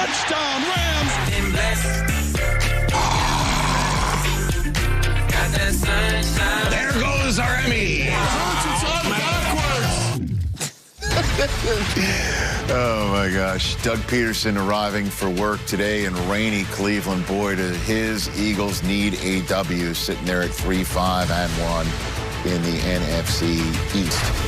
Touchdown, Rams! There goes our Emmy. Oh, my gosh. Doug Peterson arriving for work today in rainy Cleveland. Boy, do his Eagles need a W, sitting there at 3-5-1 in the NFC East.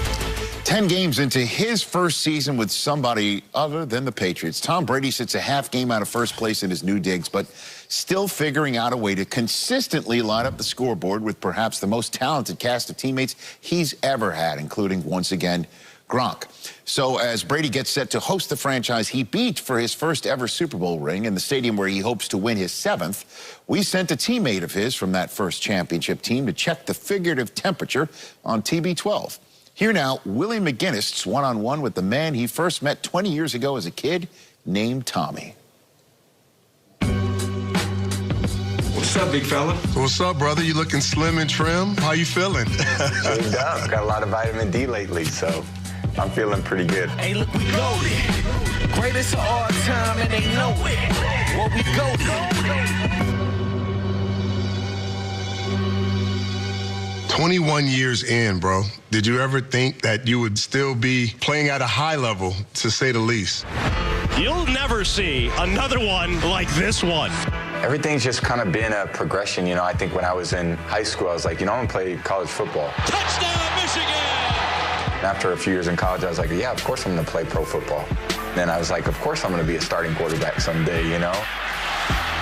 10 games into his first season with somebody other than the Patriots. Tom Brady sits a half game out of first place in his new digs, but still figuring out a way to consistently line up the scoreboard with perhaps the most talented cast of teammates he's ever had, including, once again, Gronk. So as Brady gets set to host the franchise he beat for his first ever Super Bowl ring in the stadium where he hopes to win his 7th, we sent a teammate of his from that first championship team to check the figurative temperature on TB12. Here now, Willie McGinnis one-on-one with the man he first met 20 years ago as a kid named Tommy. What's up, big fella? What's up, brother? You looking slim and trim? How you feeling? Shaved up. Got a lot of vitamin D lately, so I'm feeling pretty good. Hey, look, we loaded. Greatest of all time, and they know it. What we go through. 21 years in, bro. Did you ever think that you would still be playing at a high level, to say the least? You'll never see another one like this one. Everything's just kind of been a progression. You know, I think when I was in high school, I was like, you know, I'm going to play college football. Touchdown, Michigan! After a few years in college, I was like, yeah, of course I'm going to play pro football. Then I was like, of course I'm going to be a starting quarterback someday, you know?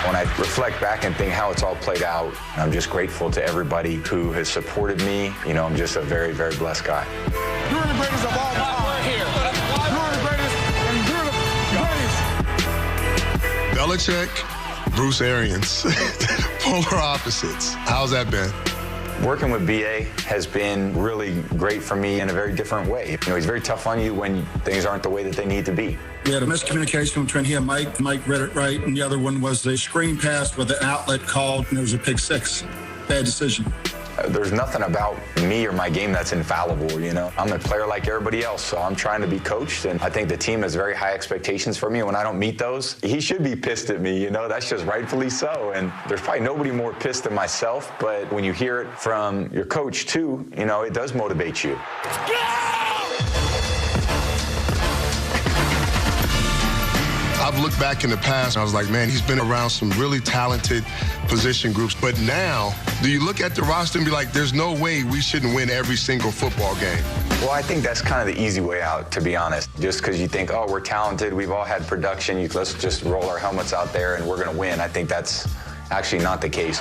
When I reflect back and think how it's all played out, I'm just grateful to everybody who has supported me. You know, I'm just a very, very blessed guy. You're the greatest of all time. We're here. You're the greatest, and you're the greatest. Belichick, Bruce Arians, polar opposites. How's that been? Working with B.A. has been really great for me in a very different way. You know, he's very tough on you when things aren't the way that they need to be. We had a miscommunication between he and Mike. Mike read it right, and the other one was the screen pass with the outlet called, and it was a pick six. Bad decision. There's nothing about me or my game that's infallible, you know. I'm a player like everybody else, so I'm trying to be coached, and I think the team has very high expectations for me, and when I don't meet those, he should be pissed at me, you know. That's just rightfully so, and there's probably nobody more pissed than myself, but when you hear it from your coach, too, you know, it does motivate you. I've looked back in the past, and I was like, man, he's been around some really talented position groups. But now, do you look at the roster and be like, there's no way we shouldn't win every single football game? Well, I think that's kind of the easy way out, to be honest. Just because you think, oh, we're talented, we've all had production, let's just roll our helmets out there and we're going to win. I think that's actually not the case.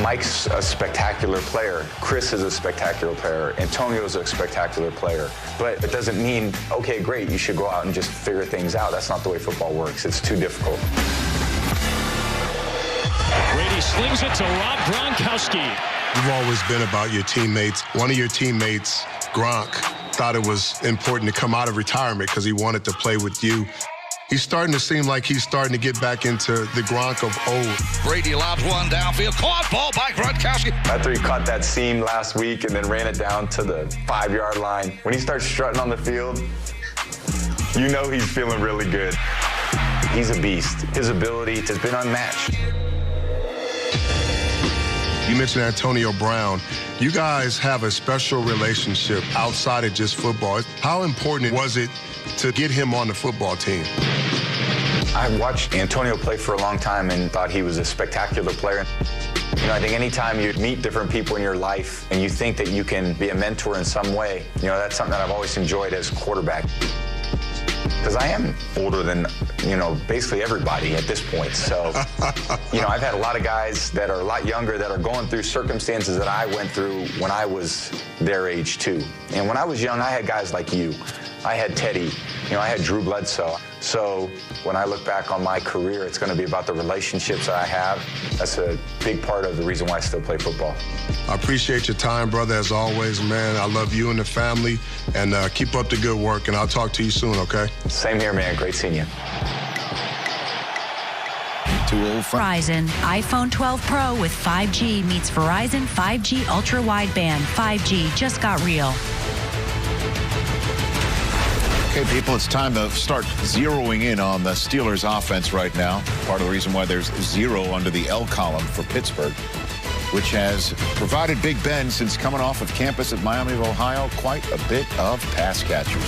Mike's a spectacular player. Chris is a spectacular player. Antonio's a spectacular player. But it doesn't mean, okay, great, you should go out and just figure things out. That's not the way football works. It's too difficult. Brady slings it to Rob Gronkowski. You've always been about your teammates. One of your teammates, Gronk, thought it was important to come out of retirement because he wanted to play with you. He's starting to seem like he's starting to get back into the Gronk of old. Brady lobs one downfield. Caught ball by Gronkowski. After he caught that seam last week and then ran it down to the 5-yard line, when he starts strutting on the field, you know he's feeling really good. He's a beast. His ability has been unmatched. You mentioned Antonio Brown. You guys have a special relationship outside of just football. How important was it to get him on the football team? I've watched Antonio play for a long time and thought he was a spectacular player. You know, I think anytime you meet different people in your life and you think that you can be a mentor in some way, you know, that's something that I've always enjoyed as a quarterback. Because I am older than, you know, basically everybody at this point. So, you know, I've had a lot of guys that are a lot younger that are going through circumstances that I went through when I was their age, too. And when I was young, I had guys like you. I had Teddy. You know, I had Drew Bledsoe. So when I look back on my career, it's going to be about the relationships that I have. That's a big part of the reason why I still play football. I appreciate your time, brother, as always, man. I love you and the family, and keep up the good work, and I'll talk to you soon, okay? Same here, man. Great seeing you. Verizon iPhone 12 Pro with 5G meets Verizon 5G Ultra Wideband. 5G just got real. Okay, people, it's time to start zeroing in on the Steelers offense right now. Part of the reason why there's 0 under the L column for Pittsburgh, which has provided Big Ben, since coming off of campus at Miami of Ohio, quite a bit of pass catchers.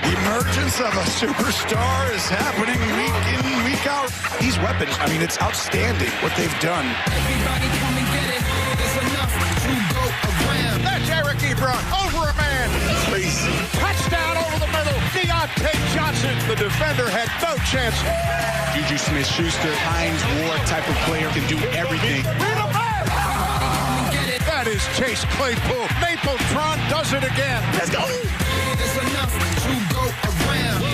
The emergence of a superstar is happening week in, week out. These weapons, I mean, it's outstanding what they've done. Everybody come and get it. There's enough to go around. That's Eric Ebron over a man. Crazy. Touchdown over the middle. Deontay Johnson. The defender had no chance. Juju Smith-Schuster, Hines Ward type of player, can do everything. That is Chase Claypool. Mapletron does it again. Let's go. There's enough to go around.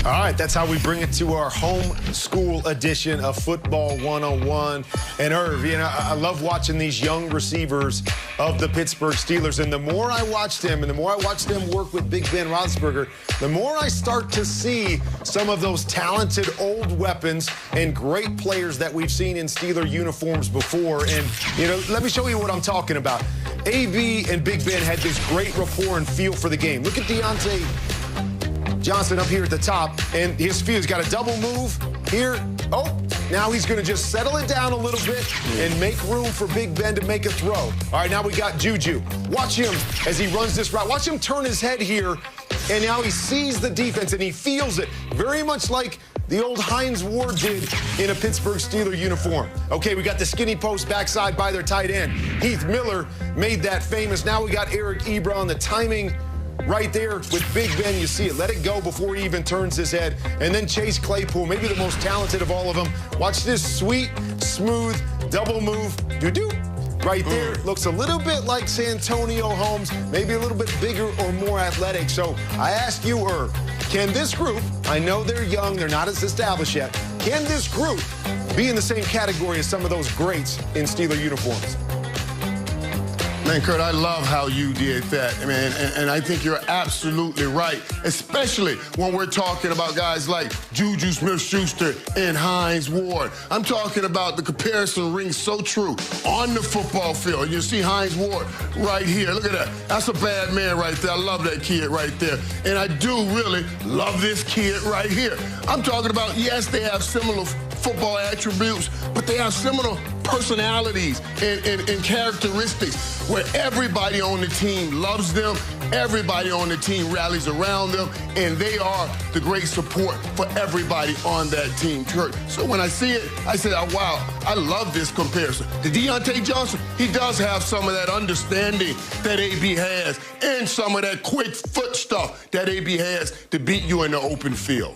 All right, that's how we bring it to our home school edition of Football 101. And Irv, you know, I love watching these young receivers of the Pittsburgh Steelers. And the more I watch them and the more I watch them work with Big Ben Roethlisberger, the more I start to see some of those talented old weapons and great players that we've seen in Steeler uniforms before. And, you know, let me show you what I'm talking about. AB and Big Ben had this great rapport and feel for the game. Look at Deontay Johnson up here at the top, and his feel. He's got a double move here. Oh, now he's going to just settle it down a little bit and make room for Big Ben to make a throw. All right, now we got Juju. Watch him as he runs this route. Watch him turn his head here, and now he sees the defense, and he feels it, very much like the old Hines Ward did in a Pittsburgh Steeler uniform. Okay, we got the skinny post backside by their tight end. Heath Miller made that famous. Now we got Eric Ebron, the timing right there with Big Ben. You see it. Let it go before he even turns his head. And then Chase Claypool, maybe the most talented of all of them. Watch this sweet, smooth, double move. Do-do. Right there. Looks a little bit like Santonio Holmes, maybe a little bit bigger or more athletic. So I ask you, Irv, can this group, I know they're young, they're not as established yet, can this group be in the same category as some of those greats in Steeler uniforms? Man, Kurt, I love how you did that, man, and I think you're absolutely right, especially when we're talking about guys like Juju Smith-Schuster and Hines Ward. I'm talking about the comparison rings so true on the football field. You see Hines Ward right here. Look at that. That's a bad man right there. I love that kid right there. And I do really love this kid right here. I'm talking about, yes, they have similar football attributes, but they have similar personalities and characteristics where everybody on the team loves them, everybody on the team rallies around them, and they are the great support for everybody on that team, Kurt. So when I see it, I say, oh, wow, I love this comparison. The Deontay Johnson, he does have some of that understanding that AB has and some of that quick foot stuff that AB has to beat you in the open field.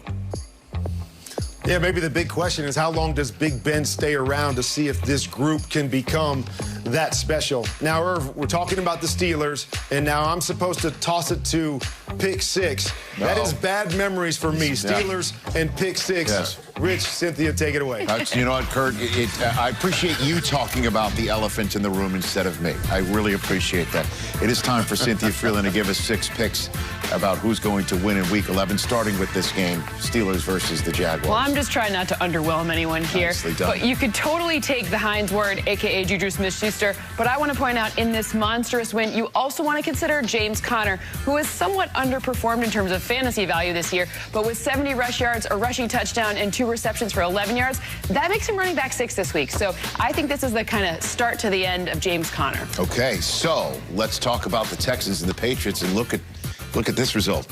Yeah, maybe the big question is how long does Big Ben stay around to see if this group can become that special? Now, Irv, we're talking about the Steelers, and now I'm supposed to toss it to pick six. No. That is bad memories for me. Steelers and pick six. Yes. Rich, Cynthia, take it away. You know what, Kurt? I appreciate you talking about the elephant in the room instead of me. I really appreciate that. It is time for Cynthia Freeland to give us 6 picks about who's going to win in Week 11, starting with this game, Steelers versus the Jaguars. Well, I'm just trying not to underwhelm anyone here. But you could totally take the Hines Ward, a.k.a. Juju Smith-Schuster. But I want to point out, in this monstrous win, you also want to consider James Conner, who has somewhat underperformed in terms of fantasy value this year. But with 70 rush yards, a rushing touchdown, and 2 receptions for 11 yards, that makes him running back 6 this week. So I think this is the kind of start to the end of James Conner. Okay, so let's talk about the Texans and the Patriots and look at this result.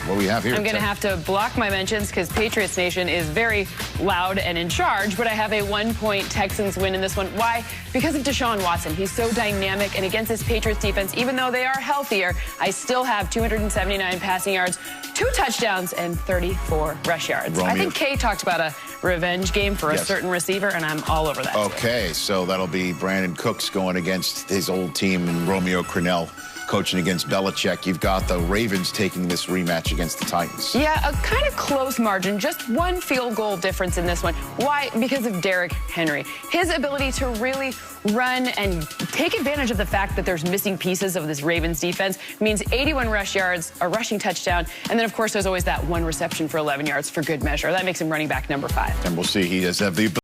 What do we have here? I'm going to have to block my mentions because Patriots Nation is very loud and in charge, but I have a 1-point Texans win in this one. Why? Because of Deshaun Watson. He's so dynamic, and against this Patriots defense, even though they are healthier, I still have 279 passing yards, 2 touchdowns, and 34 rush yards. Romeo. I think Kay talked about a revenge game for a certain receiver, and I'm all over that. Okay, so that'll be Brandon Cooks going against his old team and Romeo Crennel coaching against Belichick. You've got the Ravens taking this rematch against the Titans. Yeah, a kind of close margin, just 1 field goal difference in this one. Why? Because of Derrick Henry. His ability to really run and take advantage of the fact that there's missing pieces of this Ravens defense means 81 rush yards, a rushing touchdown, and then, of course, there's always that 1 reception for 11 yards for good measure. That makes him running back number 5. And we'll see. He does have the